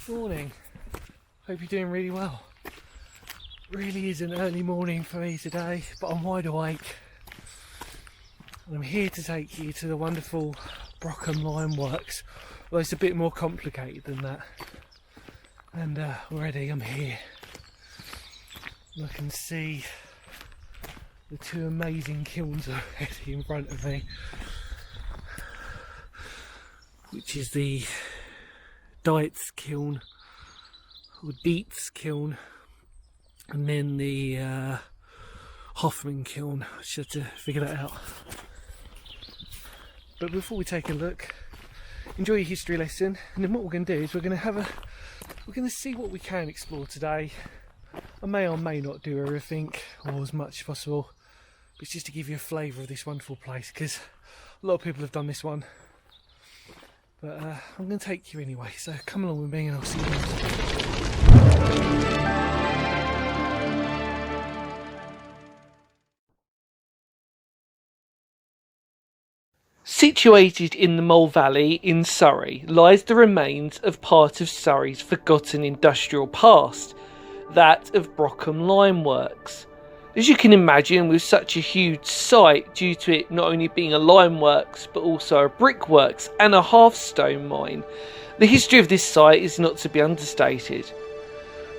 Morning. Hope you're doing really well. Really is an early morning for me today, but I'm wide awake. And I'm here to take you to the wonderful Brockham Limeworks. Well, it's a bit more complicated than that. And already I'm here. And I can see the two amazing kilns already in front of me, which is the Dietz Kiln, or Dietz Kiln, and then the Hockman Kiln. I should have to figure that out. But before we take a look, enjoy your history lesson, and then what we're going to do is we're going to see what we can explore today. I may or may not do everything, or as much as possible, but it's just to give you a flavour of this wonderful place, because a lot of people have done this one. But I'm going to take you anyway, so come along with me and I'll see you later. Situated in the Mole Valley in Surrey lies the remains of part of Surrey's forgotten industrial past, that of Brockham Limeworks. As you can imagine, with such a huge site, due to it not only being a limeworks but also a brickworks and a hearthstone mine, the history of this site is not to be understated.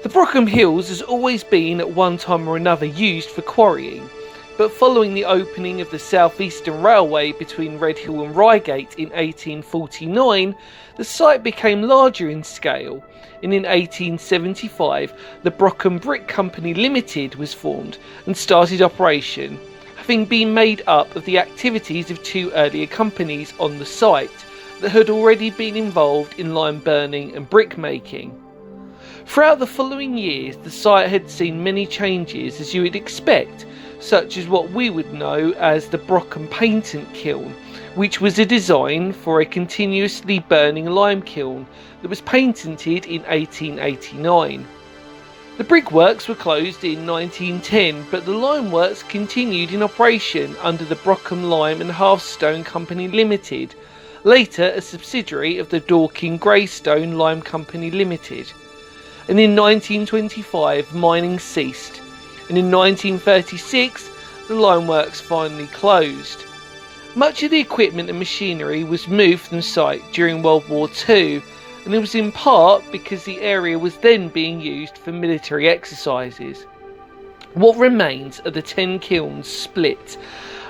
The Brockham Hills has always been at one time or another used for quarrying, but following the opening of the South Eastern Railway between Redhill and Reigate in 1849, the site became larger in scale, and in 1875 the Brockham Brick Company Limited was formed and started operation, having been made up of the activities of two earlier companies on the site that had already been involved in lime burning and brick making. Throughout the following years, the site had seen many changes, as you would expect, such as what we would know as the Brockham Patent Kiln, which was a design for a continuously burning lime kiln that was patented in 1889. The brickworks were closed in 1910, but the limeworks continued in operation under the Brockham Lime and Hearthstone Company Limited, later a subsidiary of the Dorking Greystone Lime Company Limited. And in 1925 mining ceased, and in 1936 the limeworks finally closed. Much of the equipment and machinery was moved from the site during World War II, and it was in part because the area was then being used for military exercises. What remains are the 10 kilns split,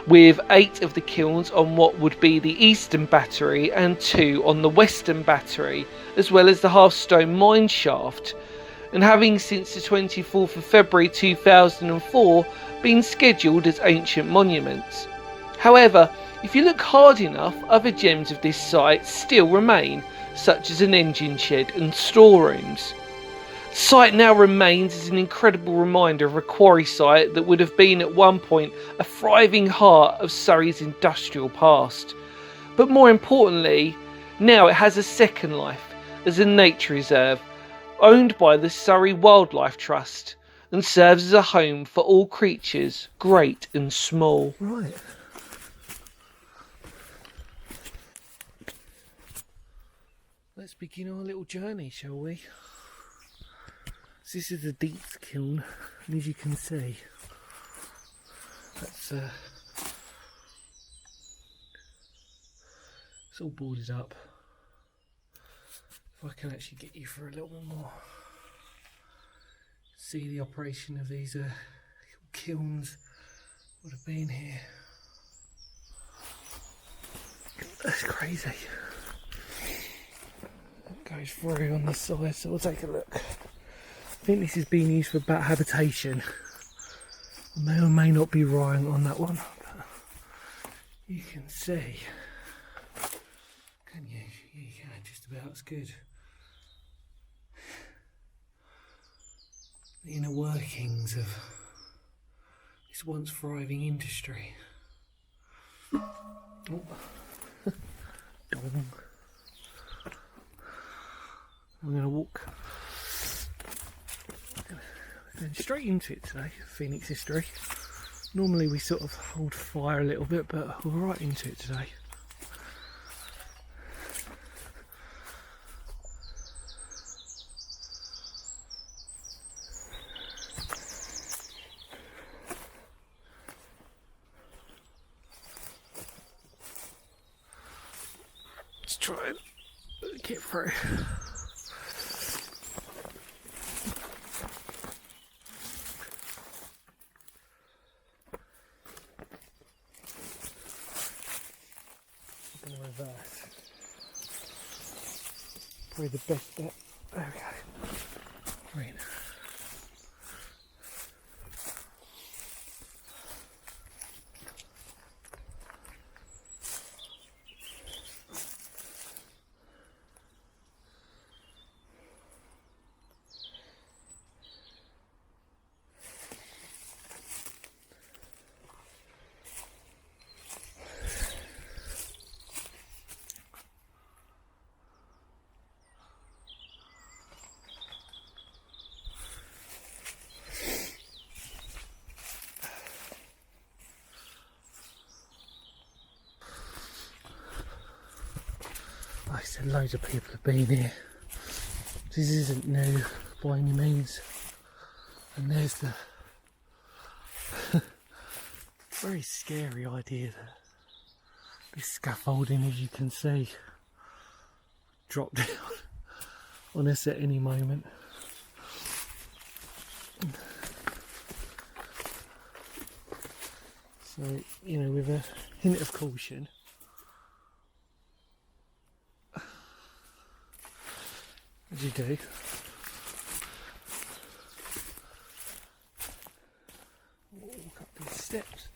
with 8 of the kilns on what would be the eastern battery and 2 on the western battery, as well as the Hearthstone mine shaft, and having since the 24th of February 2004 been scheduled as ancient monuments. However, if you look hard enough, other gems of this site still remain, such as an engine shed and storerooms. The site now remains as an incredible reminder of a quarry site that would have been at one point a thriving heart of Surrey's industrial past. But more importantly, now it has a second life as a nature reserve, owned by the Surrey Wildlife Trust, and serves as a home for all creatures, great and small. Right. Let's begin our little journey, shall we? So this is the Dietz Kiln, and as you can see, that's it's all boarded up. If I can actually get you for a little more, see the operation of these kilns would have been here. That's crazy. It goes through on this side, so we'll take a look. I think this is being used for bat habitation. I may or may not be right on that one, but you can see. Can you? You can, just about as good. The inner workings of this once thriving industry. Oh. Dong. I'm going to walk going straight into it today, Phoenix history. Normally we sort of hold fire a little bit, but we're right into it today. through. I'm going to reverse. Probably the best bet. There we go. Green. Like I said, loads of people have been here. This isn't new by any means. And there's the very scary idea that this scaffolding, as you can see, drop down on us at any moment. So, you know, with a hint of caution, as you do, walk up these steps.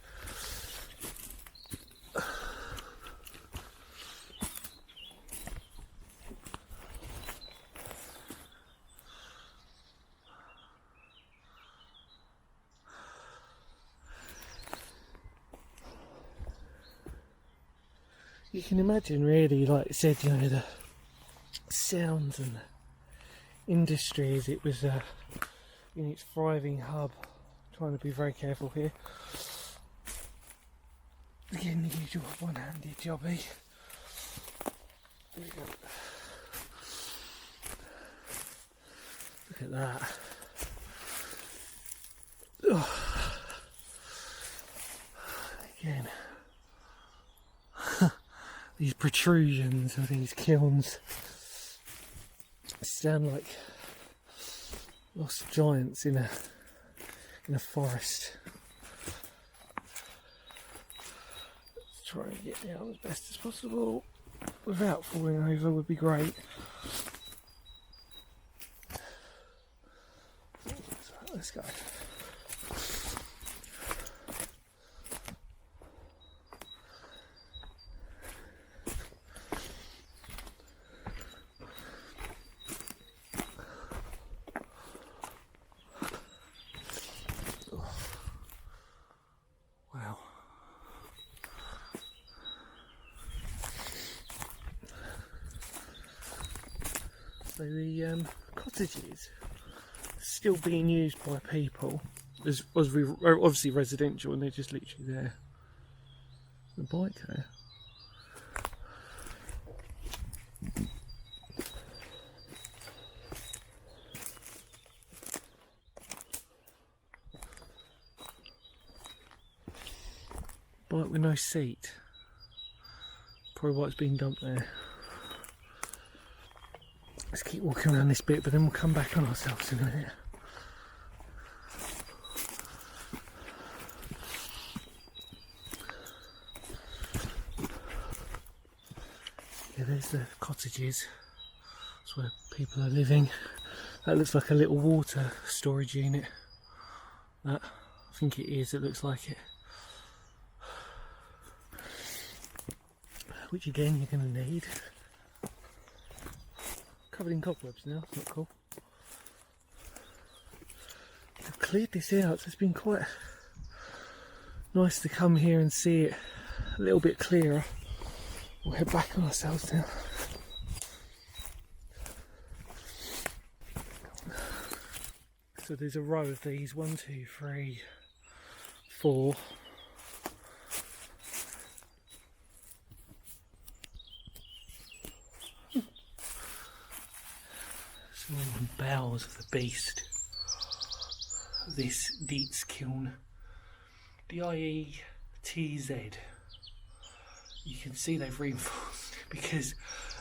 You can imagine, really, like I said, you know, the sounds and the industries. It was in its thriving hub. Trying to be very careful here. Again, the usual one-handed jobby. There we go. Look at that. Oh. Again. These protrusions of these kilns sound like lost giants in a forest. Let's try and get down as best as possible without falling over would be great. Let's go. Wow. So the cottages are still being used by people as obviously residential, and they're just literally there. The bike there. Bike with no seat. Probably why it's being dumped there. Let's keep walking around this bit, but then we'll come back on ourselves in a minute. Yeah, there's the cottages. That's where people are living. That looks like a little water storage unit. That, I think it is, it looks like it. Which again you're going to need. Covered in cobwebs now, it's not cool. I've cleared this out, so it's been quite nice to come here and see it a little bit clearer. We'll head back on ourselves now. So there's a row of these, 1, 2, 3, 4. Some bowels of the beast. This Dietz kiln. D-I-E-T-Z. You can see they've reinforced because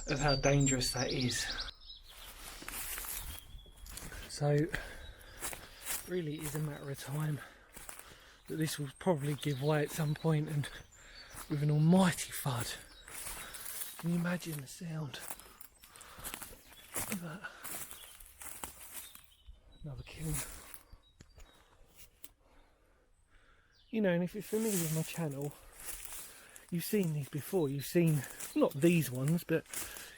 of how dangerous that is. So really it is a matter of time that this will probably give way at some point, and with an almighty thud. Can you imagine the sound of that? Another kiln. You know, and if you're familiar with my channel, you've seen these before. You've seen, not these ones, but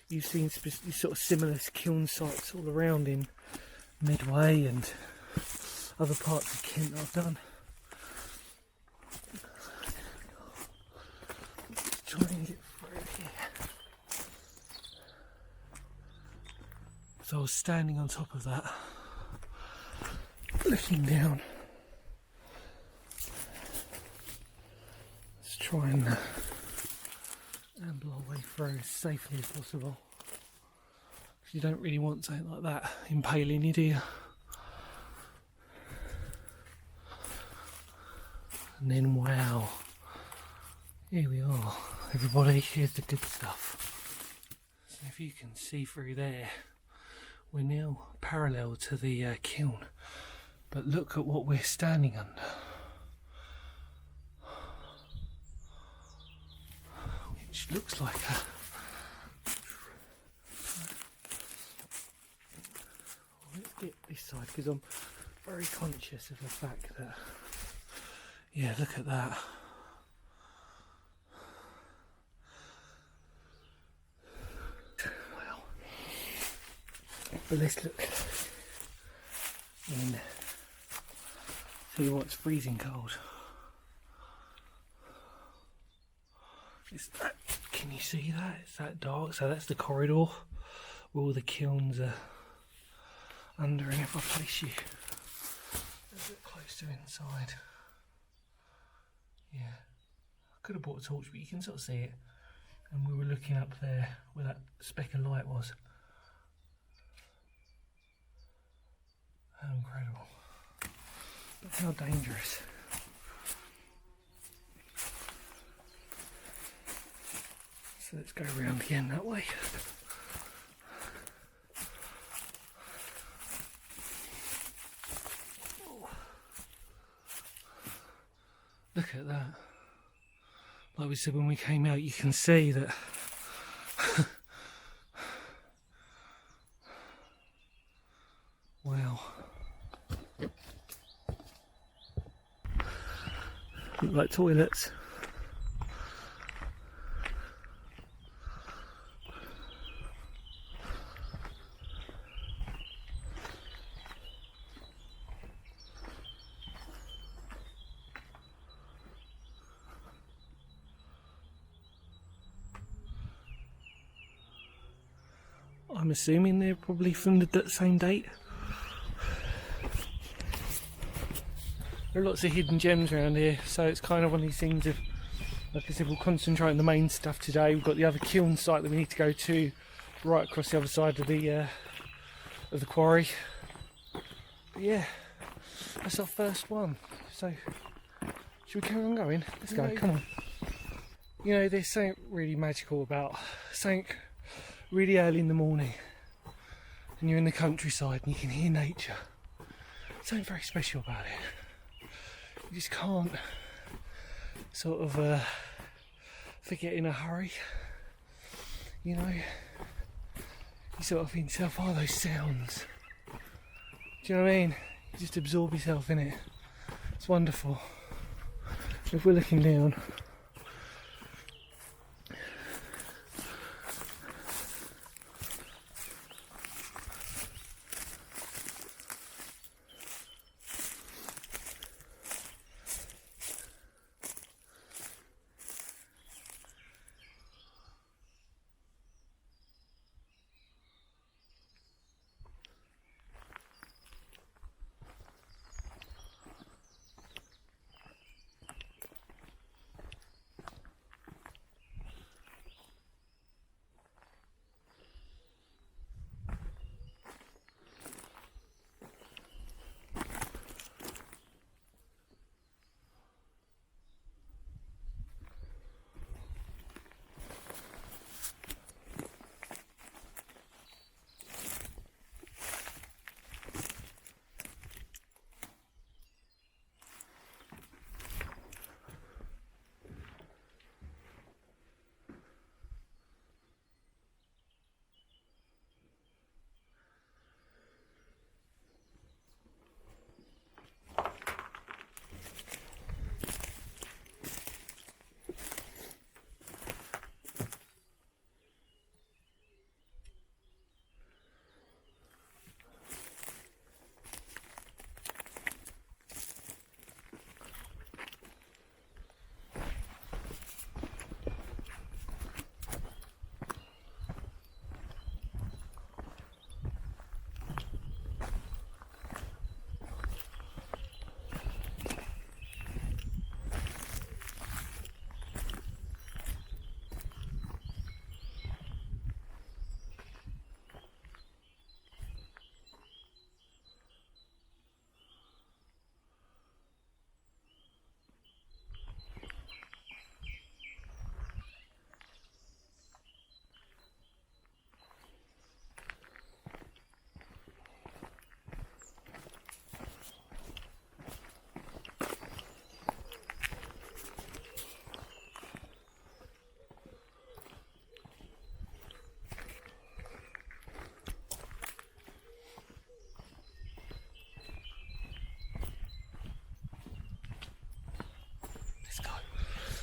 you've seen sort of similar kiln sites all around in Medway and other parts of Kent that I've done. Let's try and get through here. So I was standing on top of that, looking down. Let's try and amble our way through as safely as possible. You don't really want something like that impaling you, do you? And then, wow, here we are, everybody. Here's the good stuff. So if you can see through there, we're now parallel to the kiln, but look at what we're standing under, which looks like a... Let's get this side, because I'm very conscious of the fact that, yeah, look at that. Wow. But let's look in. Tell you what, it's freezing cold. Can you see that? It's that dark. So that's the corridor where all the kilns are under, and if I place you a bit closer inside, yeah, I could have brought a torch, but you can sort of see it. And we were looking up there where that speck of light was. How incredible, but how dangerous. So let's go around again that way. Look at that. Like we said when we came out, you can see that wow. Look like toilets. I'm assuming they're probably from the same date. There are lots of hidden gems around here, so it's kind of one of these things of, like I said, we'll concentrate on the main stuff today. We've got the other kiln site that we need to go to, right across the other side of the quarry. But yeah, that's our first one. So, should we carry on going? Let's go, come on. You know, there's something really magical about something really early in the morning and you're in the countryside and you can hear nature. Something very special about it. You just can't sort of forget in a hurry, you know. You sort of think to yourself, oh, those sounds, do you know what I mean? You just absorb yourself in it. It's wonderful. If we're looking down,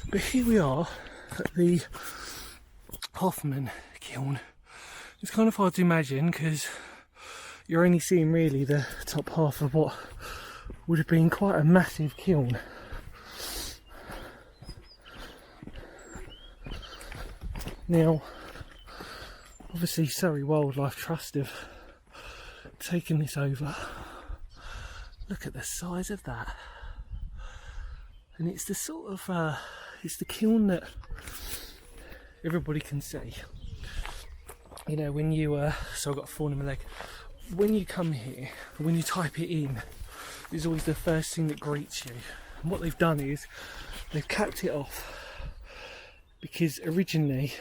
But here we are at the Hockman Kiln. It's kind of hard to imagine because you're only seeing really the top half of what would have been quite a massive kiln. Now, obviously Surrey Wildlife Trust have taken this over. Look at the size of that. And it's the sort of, it's the kiln that everybody can see. You know, when you, so I've got a thorn in my leg. When you come here, when you type it in, it's always the first thing that greets you. And what they've done is, they've capped it off. Because originally,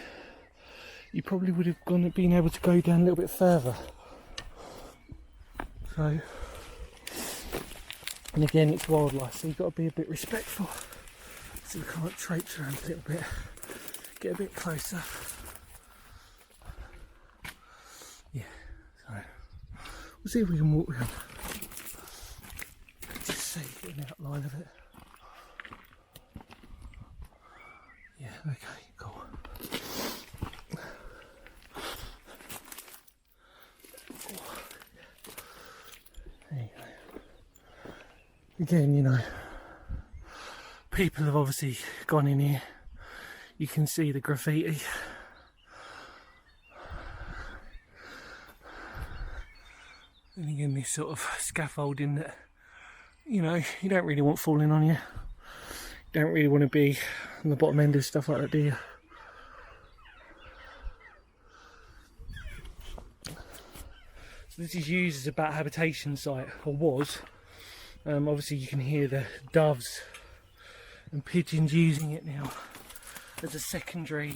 you probably would have been able to go down a little bit further. So, and again, it's wildlife, so you've got to be a bit respectful. So you can't traipse around a little bit. Get a bit closer. Yeah, so we'll see if we can walk around. Just see an outline of it. Yeah, okay, cool. There you go. Again, you know, people have obviously gone in here. You can see the graffiti. And again, this sort of scaffolding that, you know, you don't really want falling on you. You don't really want to be on the bottom end of stuff like that, do you? So this is used as a bat habitation site, or was. Obviously you can hear the doves and pigeons using it now as a secondary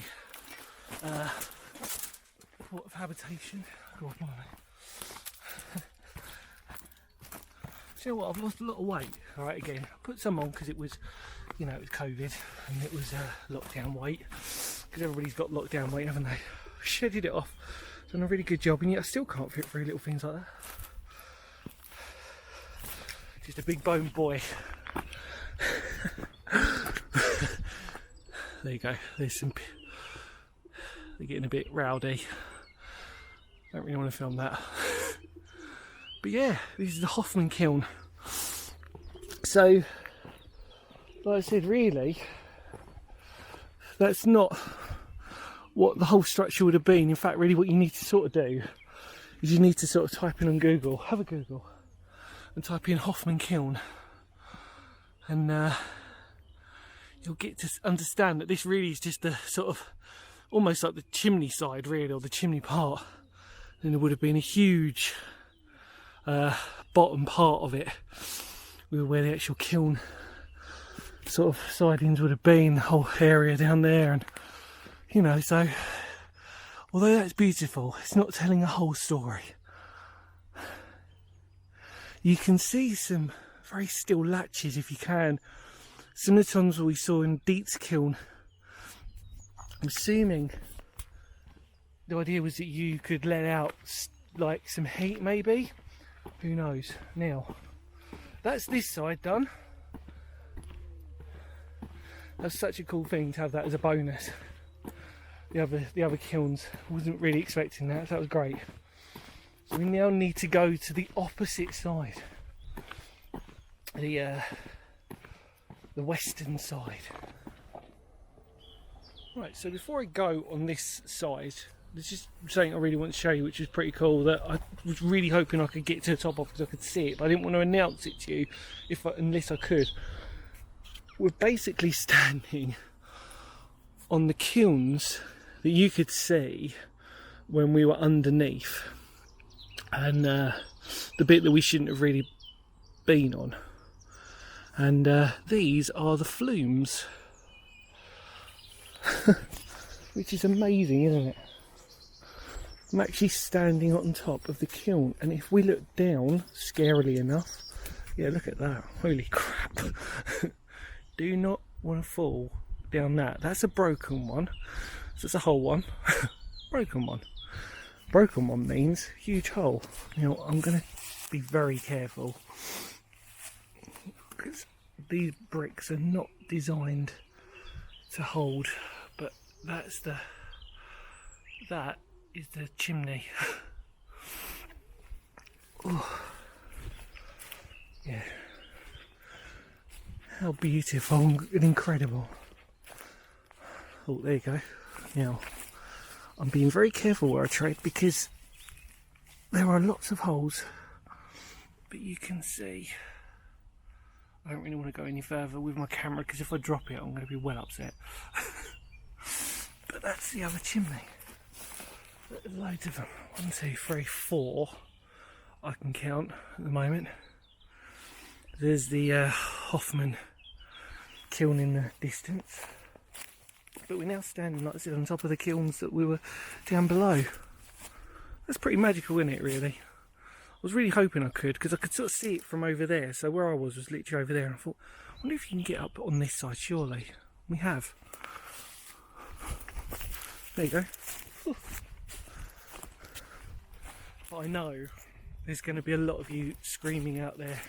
port of habitation. God, blimey. So you know what, I've lost a lot of weight. Alright, again, I put some on because it was, you know, it was COVID and it was lockdown weight. Because everybody's got lockdown weight, haven't they? Shedded it off, done a really good job, and yet I still can't fit through little things like that. Just a big boned boy. There you go, there's some, they're getting a bit rowdy. Don't really want to film that. But yeah, this is the Hockman Kiln. So, like I said, really, that's not what the whole structure would have been. In fact, really what you need to sort of do is you need to sort of type in on Google, have a Google, and type in Hockman Kiln. And you'll get to understand that this really is just the sort of, almost like the chimney side really, or the chimney part. Then there would have been a huge bottom part of it where the actual kiln sort of sidings would have been, the whole area down there, and you know, so although that's beautiful, it's not telling a whole story. You can see some very still latches if you can, similar to ones we saw in Deet's kiln. I'm assuming the idea was that you could let out like some heat maybe. Who knows? Now, that's this side done. That's such a cool thing to have that as a bonus. The other kilns, wasn't really expecting that, so that was great. So we now need to go to the opposite side. The western side. Right, so before I go on this side, there's just something I really want to show you, which is pretty cool, that I was really hoping I could get to the top of because I could see it, but I didn't want to announce it to you unless I could. We're basically standing on the kilns that you could see when we were underneath, and the bit that we shouldn't have really been on. And these are the flumes, which is amazing, isn't it? I'm actually standing on top of the kiln, and if we look down, scarily enough, yeah, look at that, holy crap. Do not want to fall down that. That's a broken one, so it's a whole one. Broken one. Broken one means huge hole. Now I'm going to be very careful, because these bricks are not designed to hold, but that is the chimney. Oh, yeah, how beautiful and incredible. Oh, there you go. Now, I'm being very careful where I tread because there are lots of holes, but you can see I don't really want to go any further with my camera because if I drop it I'm going to be well upset. But that's the other chimney. There's loads of them. 1, 2, 3, 4 I can count at the moment. There's the Hockman Kiln in the distance. But we're now standing, like I said, on top of the kilns that we were down below. That's pretty magical, isn't it, really? I was really hoping I could, because I could sort of see it from over there. So where I was literally over there, and I thought, I wonder if you can get up on this side, surely. We have. There you go. I know there's going to be a lot of you screaming out there,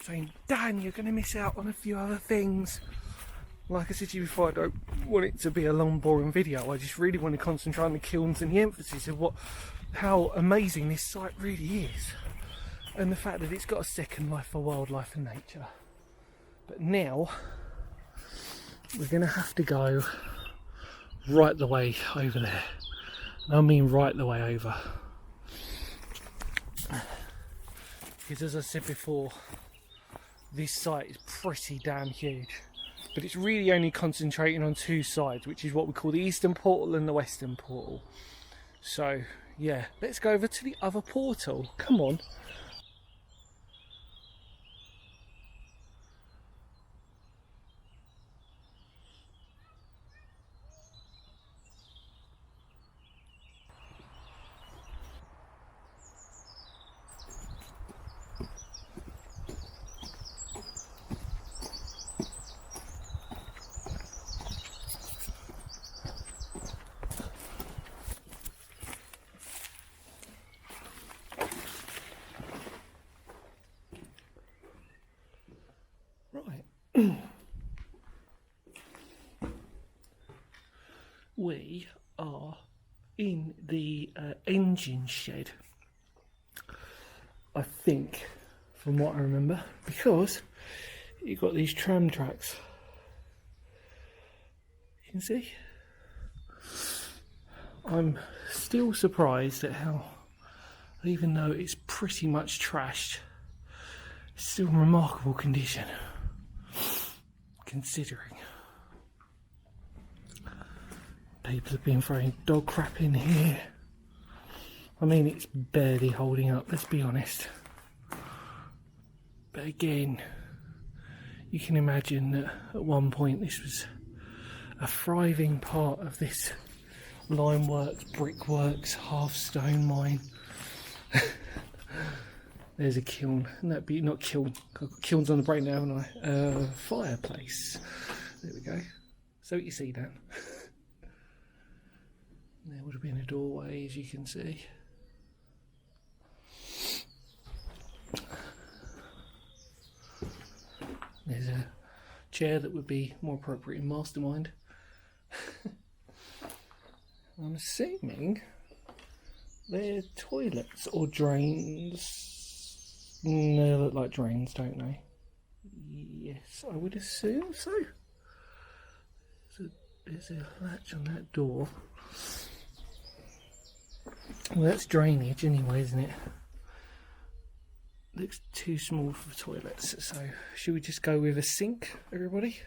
saying, Dan, you're going to miss out on a few other things. Like I said to you before, I don't want it to be a long, boring video. I just really want to concentrate on the kilns and the emphasis of how amazing this site really is, and the fact that it's got a second life for wildlife and nature. But now we're going to have to go right the way over there. And I mean right the way over, because as I said before, this site is pretty damn huge. But it's really only concentrating on 2 sides, which is what we call the eastern portal and the western portal. So yeah, let's go over to the other portal. Come on. We are in the engine shed, I think, from what I remember, because you've got these tram tracks. You can see. I'm still surprised at how, even though it's pretty much trashed, it's still in remarkable condition, considering. People have been throwing dog crap in here. I mean, it's barely holding up, let's be honest. But again, you can imagine that at one point this was a thriving part of this Limeworks, Brickworks, half-stone mine. There's a kiln, and that'd be, not kiln, kiln's on the brain now, haven't I? Fireplace. There we go. So what you see, Dan. There would have been a doorway, as you can see. There's a chair that would be more appropriate in Mastermind. I'm assuming they're toilets or drains. No, they look like drains, don't they? Yes, I would assume so. There's a latch on that door. Well, that's drainage anyway, isn't it? Looks too small for toilets, so should we just go with a sink, everybody?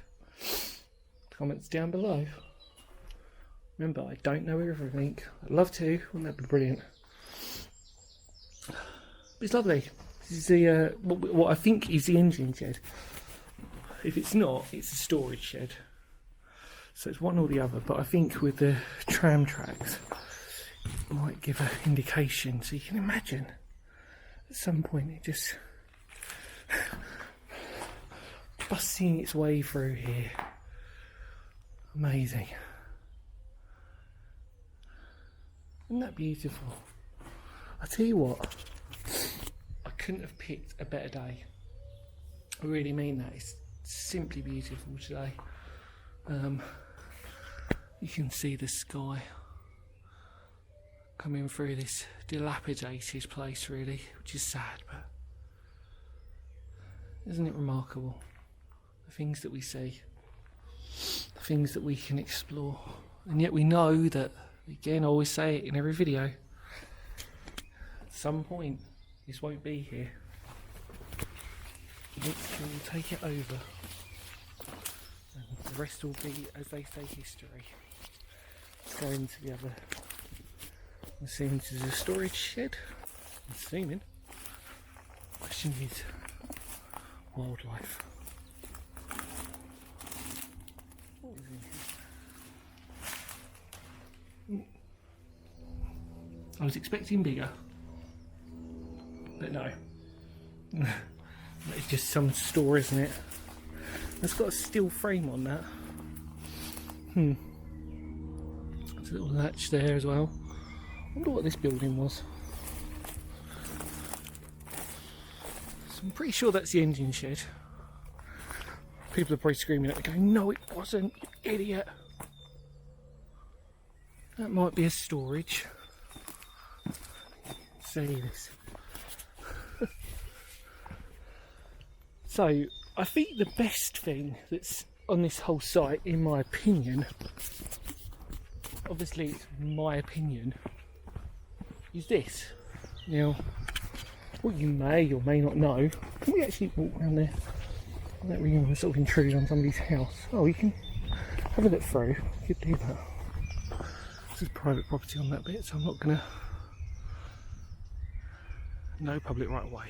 Comments down below. Remember, I don't know everything. I'd love to, wouldn't that be brilliant? It's lovely. This is the what I think is the engine shed. If it's not, it's a storage shed. So it's one or the other, but I think with the tram tracks, it might give an indication. So you can imagine, at some point, it just busting its way through here. Amazing. Isn't that beautiful? I tell you what, I couldn't have picked a better day. I really mean that. It's simply beautiful today. You can see the sky coming through this dilapidated place, really, which is sad, but isn't it remarkable? The things that we see, the things that we can explore, and yet we know that, again, I always say it in every video, at some point this won't be here. Nature will take it over, and the rest will be, as they say, history. Let's go into the other. I'm assuming this is a storage shed. I'm assuming. Question is wildlife. What is in here? I was expecting bigger, but no. It's just some store, isn't it? It's got a steel frame on that. There's a little latch there as well. I wonder what this building was. So I'm pretty sure that's the engine shed. People are probably screaming at me going, no it wasn't, you idiot. That might be a storage. See this. So, I think the best thing that's on this whole site, in my opinion, obviously it's my opinion, is this. Now, what you may or may not know, can we actually walk around there? I don't really want to sort of intrude on somebody's house. Oh, you can have a look through. You could do that. This is private property on that bit, so I'm not going to... No public right of way.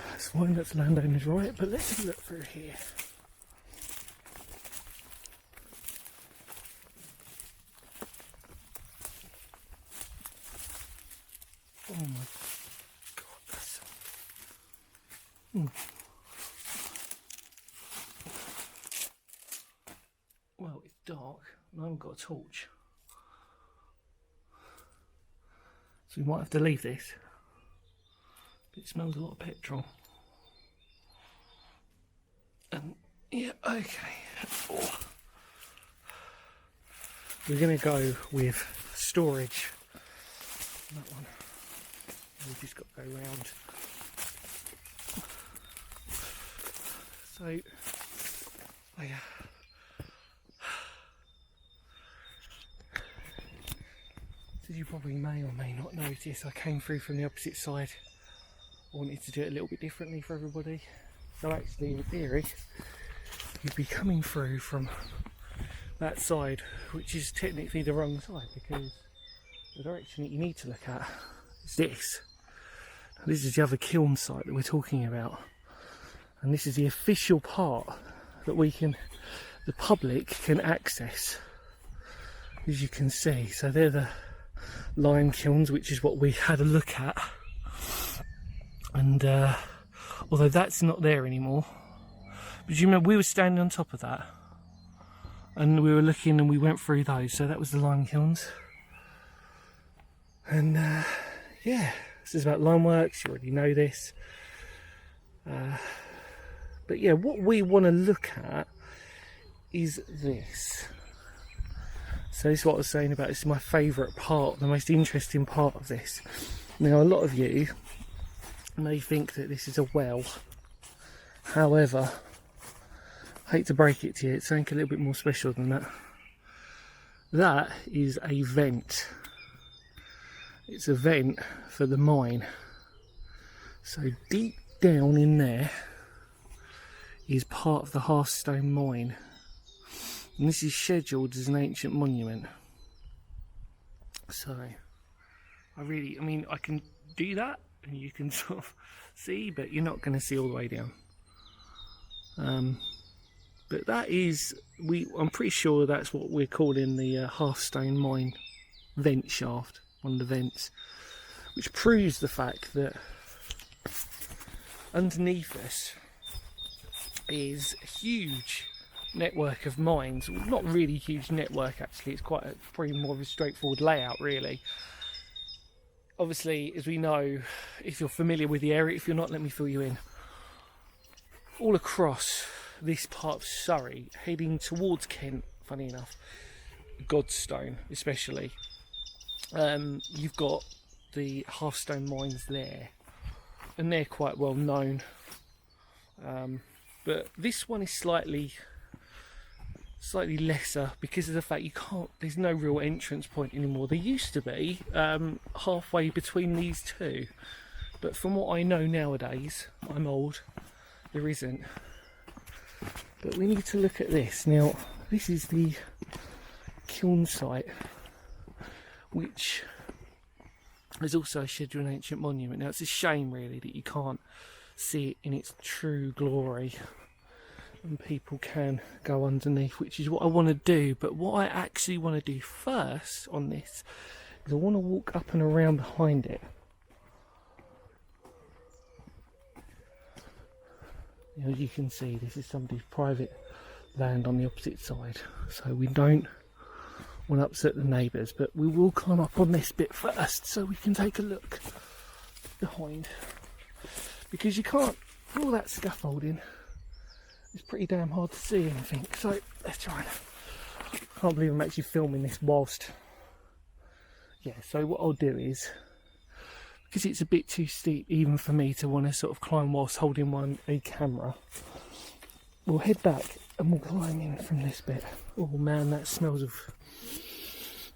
That's fine, that's landowner's right, but let's have a look through here. Oh my god, that's... Well, it's dark and I haven't got a torch. So we might have to leave this. It smells a lot of petrol. Yeah, okay. Oh. We're going to go with storage. That one. We've just got to go round. So, oh yeah. As you probably may or may not notice, I came through from the opposite side. I wanted to do it a little bit differently for everybody. So actually, in theory, you'd be coming through from that side, which is technically the wrong side, because the direction that you need to look at is this. Now, this is the other kiln site that we're talking about, and this is the official part that the public can access, as you can see. So they're the lime kilns, which is what we had a look at, and although that's not there anymore, but you remember we were standing on top of that and we were looking and we went through those. So that was the lime kilns, and yeah, this is about Limeworks. You already know this, but yeah, what we want to look at is this. So this is what I was saying about, this is my favourite part, the most interesting part of this. Now, a lot of you may think that this is a well. However, I hate to break it to you, it's something a little bit more special than that. That is a vent. It's a vent for the mine. So deep down in there is part of the Hearthstone mine. And this is scheduled as an ancient monument. So, I mean, I can do that, and you can sort of see, but you're not going to see all the way down. But that is, I'm pretty sure that's what we're calling the Hearthstone mine vent shaft, one of the vents, which proves the fact that underneath us is a huge network of mines. Not really huge network actually, it's quite probably more of a straightforward layout really. Obviously, as we know, if you're familiar with the area, if you're not, let me fill you in. All across this part of Surrey, heading towards Kent funny enough, Godstone especially. You've got the Hearthstone mines there, and they're quite well known. But this one is slightly lesser because of the fact there's no real entrance point anymore. There used to be, halfway between these two, but from what I know nowadays, I'm old, there isn't. But we need to look at this. Now, this is the kiln site, which is also a scheduled ancient monument. Now, it's a shame really that you can't see it in its true glory and people can go underneath, which is what I want to do. But what I actually want to do first on this is I want to walk up and around behind it. Now, as you can see, this is somebody's private land on the opposite side, so we don't want to upset the neighbours, but we will climb up on this bit first so we can take a look behind, because you can't, all that scaffolding, it's pretty damn hard to see anything. So let's try and, I can't believe I'm actually filming this whilst, so what I'll do is, because it's a bit too steep even for me to want to sort of climb whilst holding a camera, we'll head back and we'll climb in from this bit. Oh man, that smells of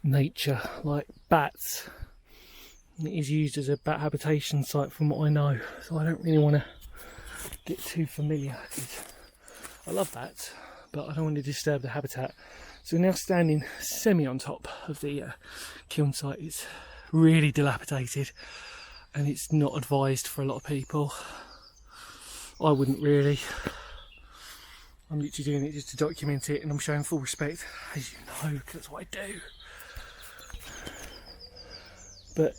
nature, like bats. It is used as a bat habitation site from what I know, so I don't really want to get too familiar, because I love bats, but I don't want to disturb the habitat. So we're now standing semi on top of the kiln site. It's really dilapidated and it's not advised for a lot of people. I wouldn't really. I'm literally doing it just to document it, and I'm showing full respect, as you know, because that's what I do. But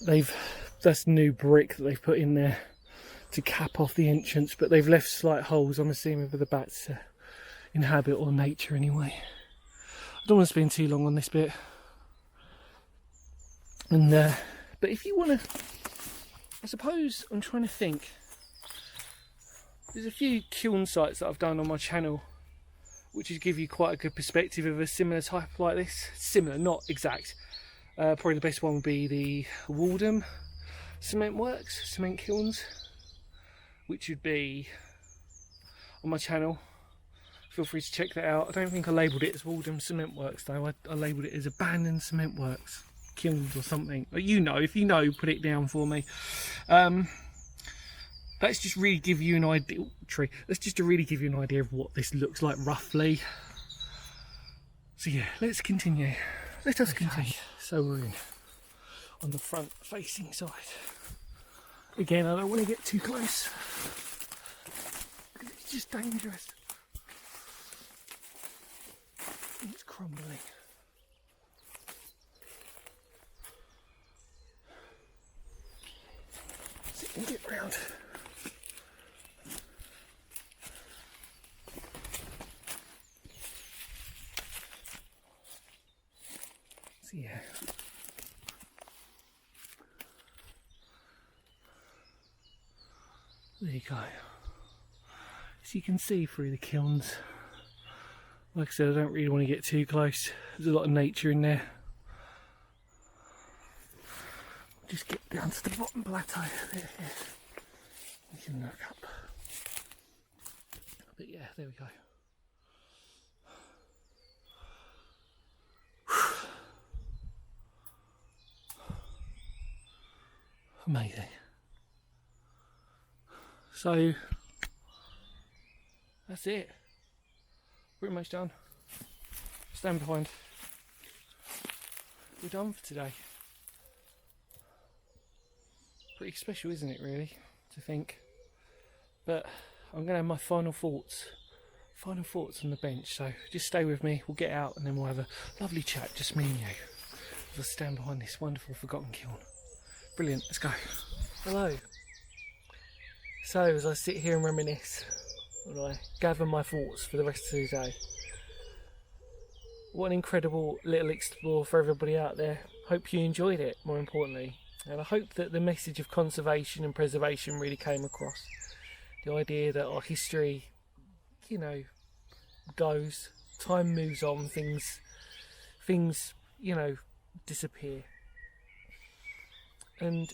that's new brick that they've put in there to cap off the entrance, but they've left slight holes, I'm assuming, for the bats to inhabit, or nature anyway. I don't want to spend too long on this bit. And but if you want to, I suppose I'm trying to think. There's a few kiln sites that I've done on my channel, which would give you quite a good perspective of a similar type like this. Similar, not exact. Probably the best one would be the Waltham cement kilns, which would be on my channel. Feel free to check that out. I don't think I labelled it as Waltham Cement Works though. I labelled it as Abandoned Cement Works Kilns or something. But you know, if you know, put it down for me. Let's just really give you an idea. Let's just really give you an idea of what this looks like roughly. So yeah, let's continue. Let us continue. So we're on the front facing side. Again, I don't want to get too close. It's just dangerous. It's crumbling. Sit and get round. So yeah. There you go. So you can see through the kilns. Like I said, I don't really want to get too close. There's a lot of nature in there. Just get down to the bottom plateau. There it is. You can look up. But yeah, there we go. Amazing. So that's it. Pretty much done. Stand behind. We're done for today. Pretty special, isn't it, really, to think. But I'm going to have my final thoughts on the bench. So just stay with me. We'll get out and then we'll have a lovely chat, just me and you. As I stand behind this wonderful forgotten kiln. Brilliant. Let's go. Hello. So as I sit here and reminisce, and I gather my thoughts for the rest of the day. What an incredible little explore for everybody out there. Hope you enjoyed it, more importantly. And I hope that the message of conservation and preservation really came across. The idea that our history, you know, goes time moves on, things, you know, disappear. And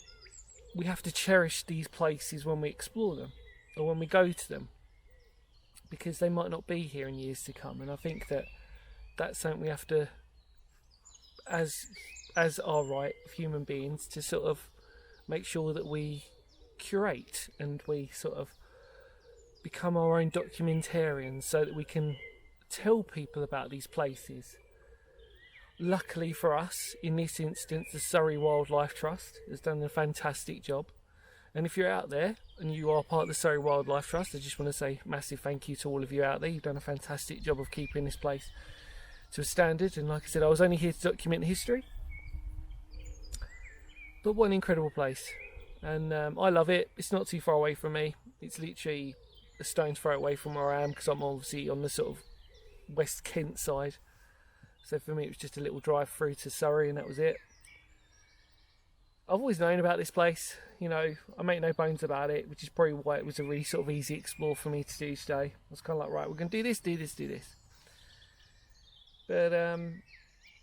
we have to cherish these places when we explore them, or when we go to them, because they might not be here in years to come. And I think that that's something we have to, as our right of human beings, to sort of make sure that we curate and we sort of become our own documentarians, so that we can tell people about these places. Luckily for us, in this instance, the Surrey Wildlife Trust has done a fantastic job. And if you're out there and you are part of the Surrey Wildlife Trust, I just want to say massive thank you to all of you out there. You've done a fantastic job of keeping this place to a standard. And like I said, I was only here to document the history. But what an incredible place. And I love it. It's not too far away from me. It's literally a stone's throw away from where I am, because I'm obviously on the sort of West Kent side. So for me it was just a little drive through to Surrey, and that was it. I've always known about this place, you know, I make no bones about it, which is probably why it was a really sort of easy explore for me to do today. I was kind of like, right, we're going to do this. But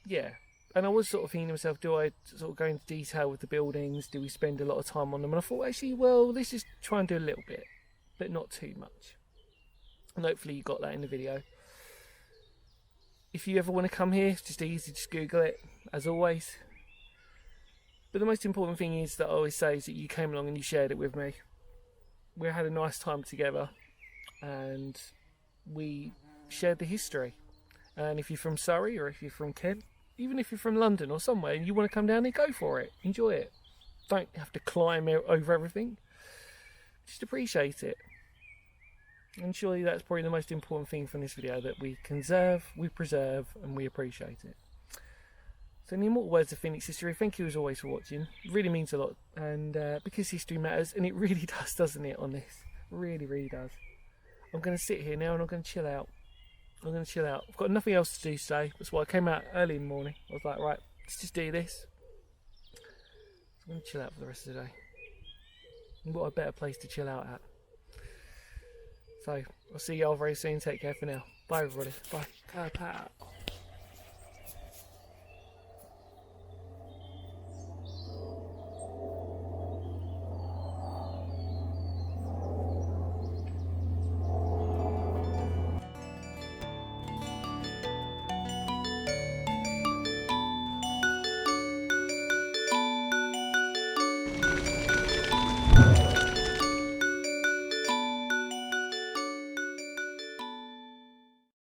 yeah, and I was sort of thinking to myself, do I sort of go into detail with the buildings? Do we spend a lot of time on them? And I thought, actually, well, let's just try and do a little bit, but not too much. And hopefully you got that in the video. If you ever want to come here, it's just easy, just Google it, as always. But the most important thing is that I always say is that you came along and you shared it with me. We had a nice time together, and we shared the history. And if you're from Surrey, or if you're from Kent, even if you're from London or somewhere, and you want to come down there, go for it. Enjoy it. Don't have to climb over everything. Just appreciate it. And surely that's probably the most important thing from this video, that we conserve, we preserve, and we appreciate it. So in the immortal words of Phoenix History, thank you as always for watching. It really means a lot, and because history matters, and it really does, doesn't it, on this? It really, really does. I'm going to sit here now and I'm going to chill out. I've got nothing else to do today. That's why I came out early in the morning. I was like, right, let's just do this. So I'm going to chill out for the rest of the day. And what a better place to chill out at. So, I'll see you all very soon. Take care for now. Bye, everybody. Bye.